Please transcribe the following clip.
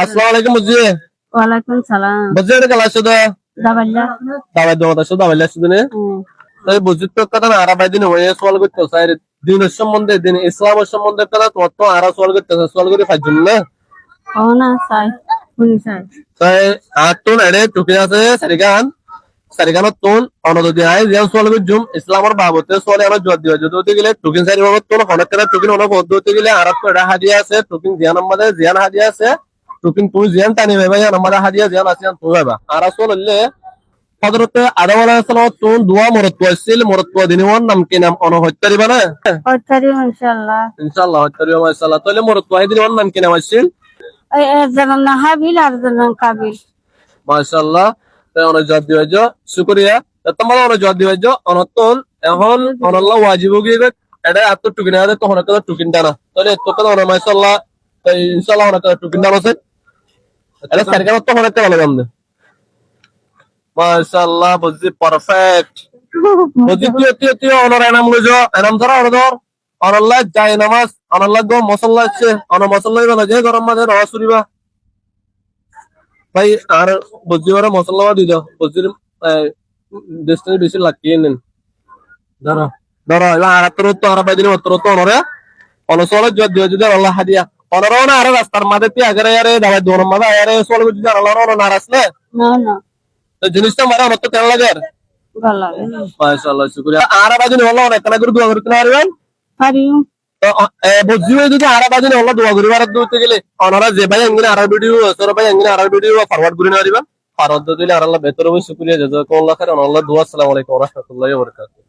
আসসালামু আলাইকুম বুঝি। ওয়ালাইকুম সালাম। বুঝি এটা কালা শুধু দাবাল্লা দাবাই দমতা শুধু দাবাইলা শুধু নে তাই বুঝি তো কথা না আরাবাই দিন হয়ে সওয়াল করতে চাই দিনের সম্বন্ধে দিন ইসলামের সম্বন্ধে কথা তোমার তো আরা সওয়াল করতে সওয়াল করে ফাইজুন না ও না চাই শুনি চাই তাই আটন এড়ে টুকি আছে সারিগানত তুন অনদদি আই জিয়ান সওয়াল করজুম ইসলামের বাবতে সওয়ালে আমরা জোর দিবা যদি গেলে টুকিন সারি বাবত তুন হনক করে টুকিন হনক পদ্ধতি গেলে আরাত তো এটা হাদিয়া আছে টুকিন জিয়ান আমাদের জিয়ান হাদিয়া আছে টুকিন তুই জিয়ান টানি ভাই আমাদের হাদিয়া জিয়ান আছে তুই ভাইবা আর আসল হইলে হযরত আদম আলাইহিস সালাম তুন দোয়া মরত আসছিল মরত দিনওয়ান নাম কি নাম অন হত্যারিবা না হত্যারি ইনশাআল্লাহ ইনশাআল্লাহ হত্যারিবা মাশাআল্লাহ তাহলে মরত দিনওয়ান নাম কি নাম আসছিল এই একজন না হাবিল আর একজন কাবিল মাশাআল্লাহ তাই অনেক জবাব দিবাজ শুকরিয়া তোমার অনেক জবাব দিবাজ অনতন এখন অনল্লাহ ওয়াজিব গিয়ে এটা এত টুকিন আছে তখন একটা টুকিন দানা তাহলে এত কথা অনেক মাশাআল্লাহ তাই ইনশাআল্লাহ অনেক টুকিন দানা আছে এটা সারগান তো অনেক ভালো গান মাশাআল্লাহ বুঝি পারফেক্ট বুঝি তুই অনর এনাম লইছো এনাম ধরা অনর অনল্লাহ যায় নামাজ অনল্লাহ গো মসাল্লাহ আছে অন মসাল্লাহ বলা যায় গরম মাঝে রস করিবা ভাই আর বুঝি ওরা মশলা দি দাও বুঝির দেশটা বেশি লাগিয়ে নেন ধরো ধরো এবার আর তো আর পাই দিলে অতর তো অনরে অনসলে যদি আল্লাহ হাদিয়া অনরও না আর রাস্তার মাঝে তি আগে আরে দাবাই দোর মাঝে আরে সল যদি আল্লাহ অন নারাস না না না তো জিনিসটা মারা অত তেল লাগে আর ভালো লাগে মাশাআল্লাহ শুকরিয়া আর বাজিন আল্লাহ অনেক কানা করে দোয়া করতে পারবেন পারিও তো বুঝি যদি আর বাজিন আল্লাহ দোয়া করিবার দূরতে গেলে অনরা যে ভাই এঙ্গিনা আর ভিডিও সর ভাই এঙ্গিনা আর ভিডিও ফরওয়ার্ড করে না দিবেন আর দিলে আর আল্লাহ বেতর হবে শুকরিয়া জাযাকাল্লাহু খাইরান আল্লাহ দোয়া আসসালামু আলাইকুম ওয়া রাহমাতুল্লাহি ওয়া বারাকাতুহু